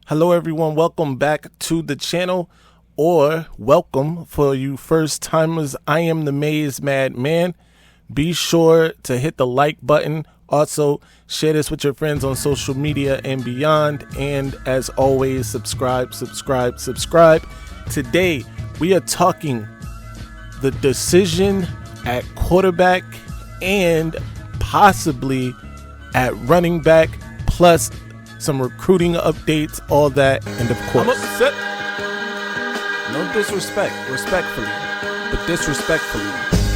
Hello everyone, welcome back to the channel, or welcome for you first timers. I am the Maize Madman. Be sure to hit the like button. Also, share this with your friends on social media and beyond. And as always, subscribe. Today, we are talking the decision at quarterback and possibly at running back, plus some recruiting updates, all that, and of course, I'm upset. No disrespect, respectfully, but disrespectfully,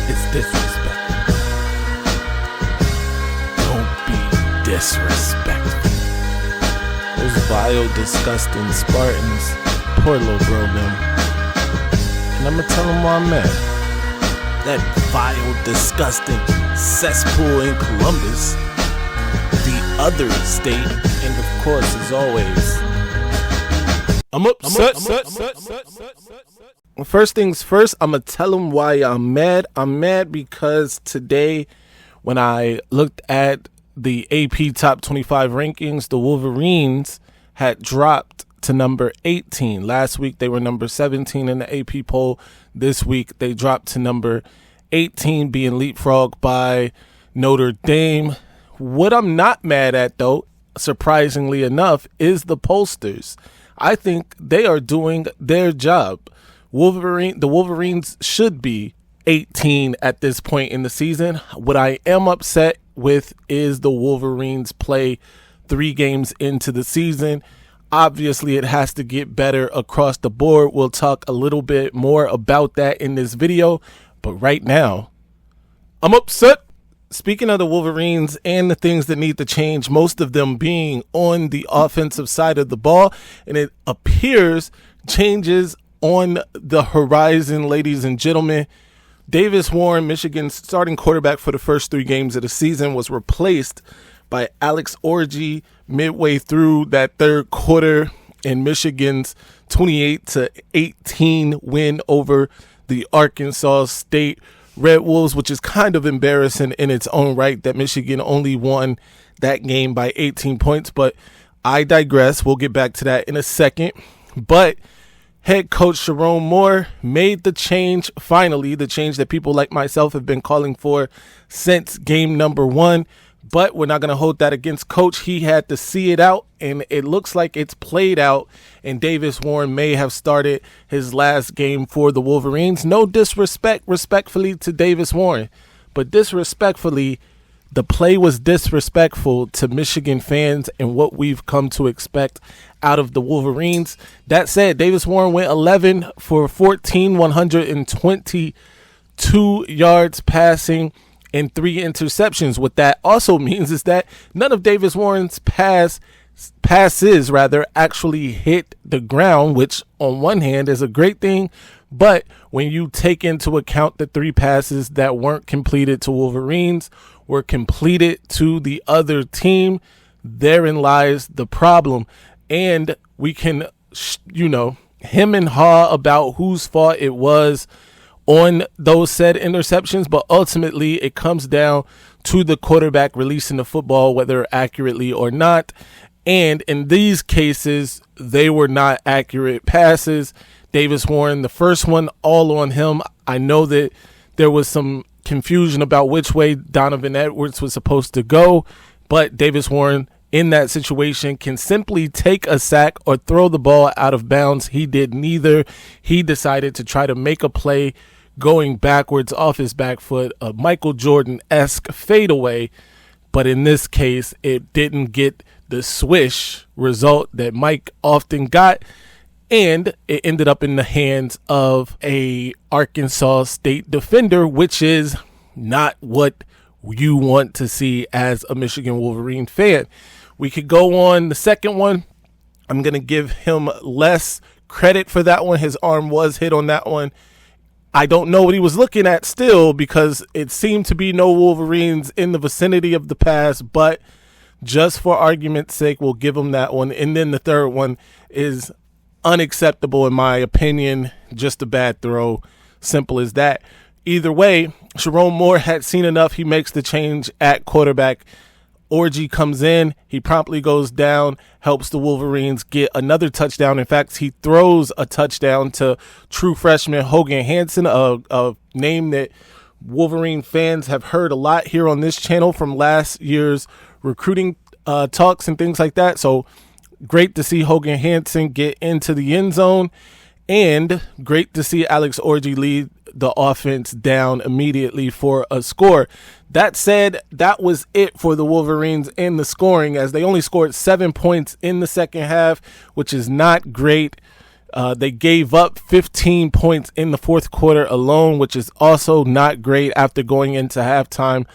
it's disrespect. Don't be disrespectful. Those vile, disgusting Spartans, poor little bro them. And I'ma tell them why I'm mad. That vile, disgusting cesspool in Columbus, the other state, and of course, as always, I'm upset. First things first, I'm going to tell them why I'm mad. I'm mad because today, when I looked at the AP Top 25 rankings, the Wolverines had dropped to number 18. Last week, they were number 17 in the AP poll. This week, they dropped to number 18, being leapfrogged by Notre Dame. What I'm not mad at, though, surprisingly enough, is the pollsters. I think they are doing their job. The Wolverines should be 18 at this point in the season. What I am upset with is the Wolverines play 3 games into the season. Obviously, it has to get better across the board. We'll talk a little bit more about that in this video. But right now, I'm upset. Speaking of the Wolverines and the things that need to change, most of them being on the offensive side of the ball, and it appears changes on the horizon, ladies and gentlemen. Davis Warren, Michigan's starting quarterback for the first 3 games of the season, was replaced by Alex Orji midway through that third quarter in Michigan's 28-18 win over the Arkansas State Red Wolves, which is kind of embarrassing in its own right that Michigan only won that game by 18 points. But I digress. We'll get back to that in a second. But head coach Shoutout Moore made the change, finally, the change that people like myself have been calling for since game number 1. But we're not going to hold that against Coach. He had to see it out, and it looks like it's played out, and Davis Warren may have started his last game for the Wolverines. No disrespect, respectfully, to Davis Warren, but disrespectfully, the play was disrespectful to Michigan fans and what we've come to expect out of the Wolverines. That said, Davis Warren went 11 for 14, 122 yards passing, and 3 interceptions. What that also means is that none of Davis Warren's passes actually hit the ground, which on one hand is a great thing, but when you take into account the 3 passes that weren't completed to Wolverines were completed to the other team, therein lies the problem. And we can, hem and haw about whose fault it was on those said interceptions, but ultimately it comes down to the quarterback releasing the football, whether accurately or not. And in these cases, they were not accurate passes. Davis Warren, the first one, all on him. I know that there was some confusion about which way Donovan Edwards was supposed to go, but Davis Warren in that situation can simply take a sack or throw the ball out of bounds. He did neither. He decided to try to make a play going backwards off his back foot, a Michael Jordan-esque fadeaway, but in this case, it didn't get the swish result that Mike often got, and it ended up in the hands of a Arkansas State defender, which is not what you want to see as a Michigan Wolverine fan. We could go on the second one. I'm going to give him less credit for that one. His arm was hit on that one. I don't know what he was looking at still, because it seemed to be no Wolverines in the vicinity of the pass, but just for argument's sake, we'll give him that one. And then the third one is unacceptable in my opinion. Just a bad throw. Simple as that. Either way, Shoutout Moore had seen enough. He makes the change at quarterback. Orji comes in, he promptly goes down, helps the Wolverines get another touchdown. In fact, he throws a touchdown to true freshman Hogan Hansen, a name that Wolverine fans have heard a lot here on this channel from last year's recruiting talks and things like that. So great to see Hogan Hansen get into the end zone, and great to see Alex Orji lead the offense down immediately for a score. That said, that was it for the Wolverines in the scoring, as they only scored 7 points in the second half, which is not great. They gave up 15 points in the fourth quarter alone, which is also not great after going into halftime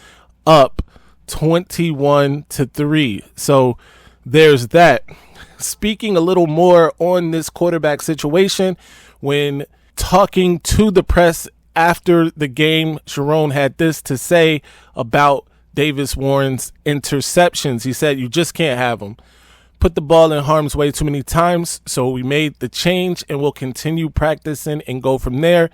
up 21-3. So there's that. Speaking a little more on this quarterback situation, when talking to the press after the game, Sharon had this to say about Davis Warren's interceptions. He said, "You just can't have them. Put the ball in harm's way too many times, so we made the change and we'll continue practicing and go from there.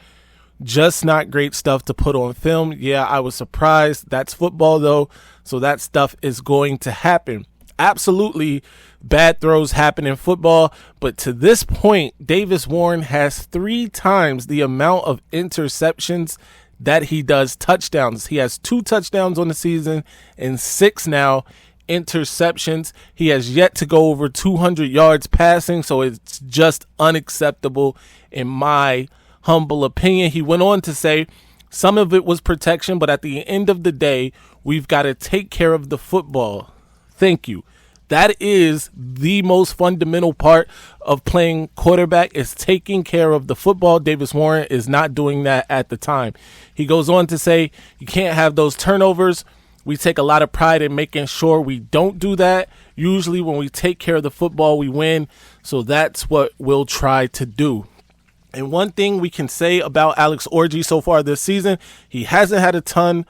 Just not great stuff to put on film." Yeah, I was surprised. That's football, though, so that stuff is going to happen. Absolutely, bad throws happen in football, but to this point, Davis Warren has 3 times the amount of interceptions that he does touchdowns. He has 2 touchdowns on the season and 6 now interceptions. He has yet to go over 200 yards passing, so it's just unacceptable in my humble opinion. He went on to say some of it was protection, but at the end of the day, we've got to take care of the football. Thank you. That is the most fundamental part of playing quarterback, is taking care of the football. Davis Warren is not doing that at the time. He goes on to say, you can't have those turnovers. We take a lot of pride in making sure we don't do that. Usually when we take care of the football, we win. So that's what we'll try to do. And one thing we can say about Alex Orji so far this season, he hasn't had a ton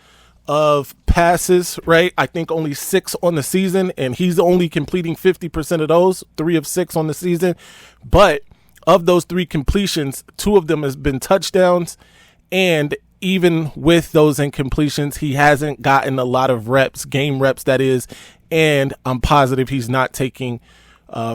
of passes, right? I think only 6 on the season, and he's only completing 50% of those, 3 of 6 on the season. But of those 3 completions, 2 of them has been touchdowns, and even with those incompletions, he hasn't gotten a lot of reps, game reps that is, and I'm positive he's not taking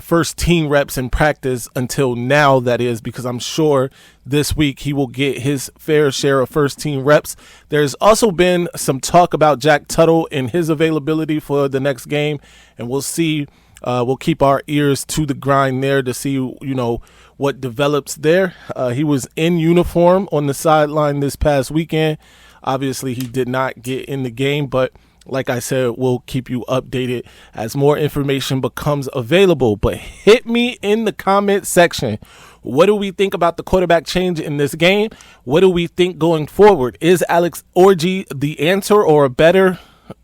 first team reps in practice until now, that is, because I'm sure this week he will get his fair share of first team reps. There's also been some talk about Jack Tuttle and his availability for the next game, and we'll see. We'll keep our ears to the grind there to see, what develops there. He was in uniform on the sideline this past weekend. Obviously, he did not get in the game, but like I said, we'll keep you updated as more information becomes available. But hit me in the comment section. What do we think about the quarterback change in this game? What do we think going forward? Is Alex Orji the answer or a better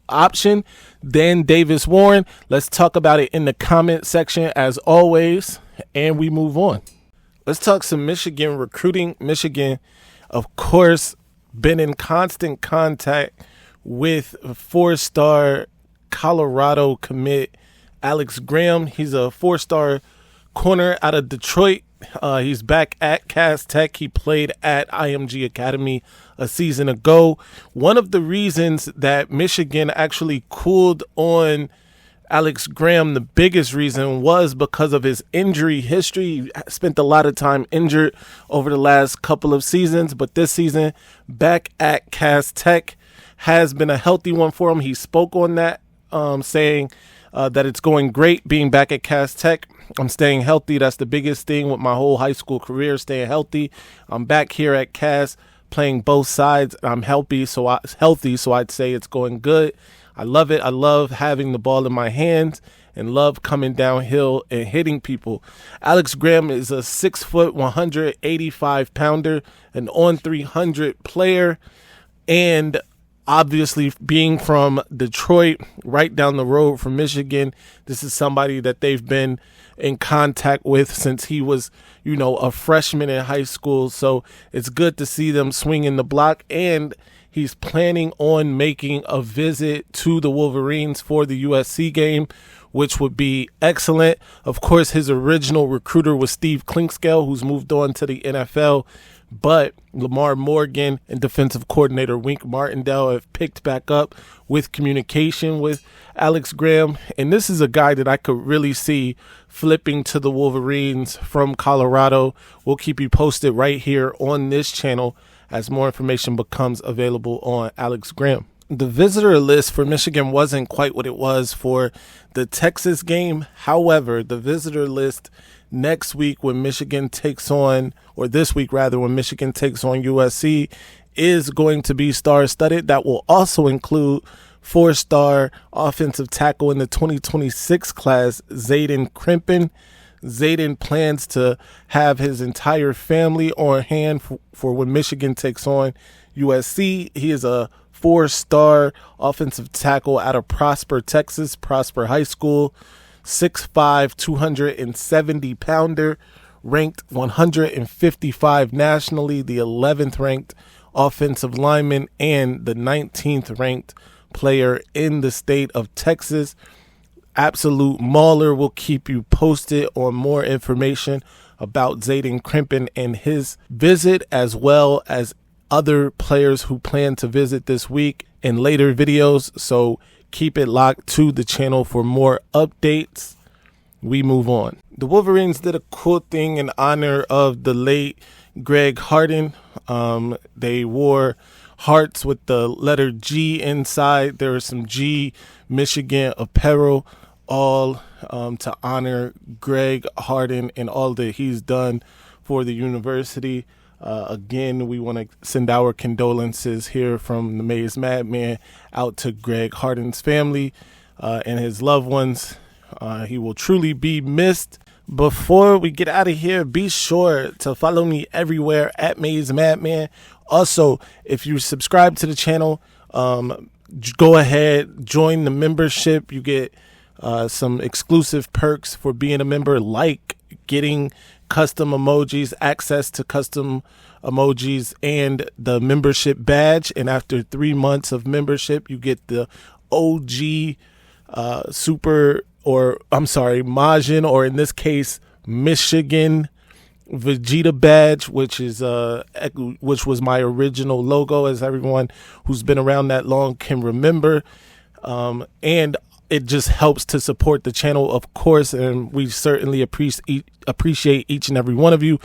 option than Davis Warren? Let's talk about it in the comment section as always, and we move on. Let's talk some Michigan recruiting. Michigan, of course, been in constant contact with 4-star Colorado commit Alex Graham. He's a 4-star corner out of Detroit. He's back at Cass Tech. He played at IMG Academy a season ago. One of the reasons that Michigan actually cooled on Alex Graham, the biggest reason, was because of his injury history. He spent a lot of time injured over the last couple of seasons, but this season back at Cass Tech has been a healthy one for him. He spoke on that, saying that it's going great being back at Cass Tech. I'm staying healthy. That's the biggest thing with my whole high school career, staying healthy. I'm back here at Cass playing both sides. I'm healthy, so I'd say it's going good. I love it. I love having the ball in my hands and love coming downhill and hitting people. Alex Graham is a 6', 185 pounder, an on 300 player, and obviously, being from Detroit, right down the road from Michigan, this is somebody that they've been in contact with since he was, a freshman in high school. So it's good to see them swinging the block, and he's planning on making a visit to the Wolverines for the USC game, which would be excellent. Of course, his original recruiter was Steve Klinkscale, who's moved on to the NFL. But Lamar Morgan and defensive coordinator Wink Martindale have picked back up with communication with Alex Graham. And this is a guy that I could really see flipping to the Wolverines from Colorado. We'll keep you posted right here on this channel as more information becomes available on Alex Graham. The visitor list for Michigan wasn't quite what it was for the Texas game. However, the visitor list next week when Michigan takes on, or this week rather, when Michigan takes on USC is going to be star-studded. That will also include four-star offensive tackle in the 2026 class, Zayden Crimpin. Zayden plans to have his entire family on hand for when Michigan takes on USC. He is a four-star offensive tackle out of Prosper, Texas, Prosper High School, 6'5", 270-pounder, ranked 155 nationally, the 11th ranked offensive lineman and the 19th ranked player in the state of Texas. Absolute mauler. Will keep you posted on more information about Zayden Crimpin and his visit, as well as other players who plan to visit this week in later videos. So keep it locked to the channel for more updates. We move on. The Wolverines did a cool thing in honor of the late Greg Harden. They wore hearts with the letter G inside. There was some G Michigan apparel, all to honor Greg Harden and all that he's done for the university. Again, we want to send our condolences here from the Maize Madman out to Greg Harden's family and his loved ones. He will truly be missed. Before we get out of here, be sure to follow me everywhere at Maize Madman. Also, if you subscribe to the channel, go ahead, join the membership. You get some exclusive perks for being a member, like getting custom emojis, access to custom emojis, and the membership badge. And after 3 months of membership, you get the OG Majin, or in this case, Michigan Vegeta badge, which was my original logo, as everyone who's been around that long can remember. And it just helps to support the channel, of course, and we certainly appreciate each and every one of you.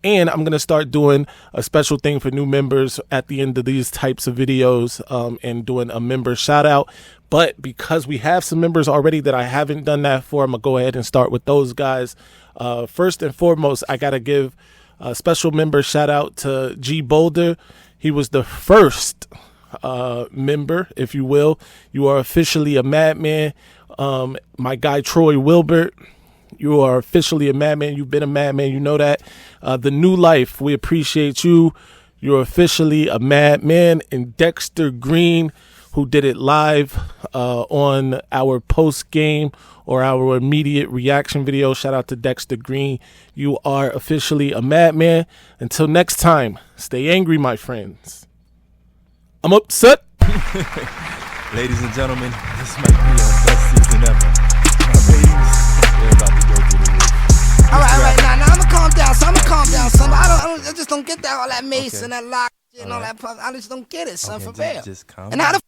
And I'm going to start doing a special thing for new members at the end of these types of videos, and doing a member shout out. But because we have some members already that I haven't done that for, I'm going to go ahead and start with those guys. First and foremost, I got to give a special member shout out to G Boulder. He was the first member, if you will. You are officially a madman. My guy Troy Wilbert, you are officially a madman. You've been a madman, you know that. The New Life, we appreciate you. You're officially a madman. And Dexter Green, who did it live on our post game or our immediate reaction video. Shout out to Dexter Green. You are officially a madman. Until next time, stay angry, my friends. I'm upset. Ladies and gentlemen, this might be our best season ever. We're about to go through the roof. All right, now I'm gonna calm down. Son. I just don't get that all that mace and that lock and all that. I just don't get it, son, for real. Just calm and how the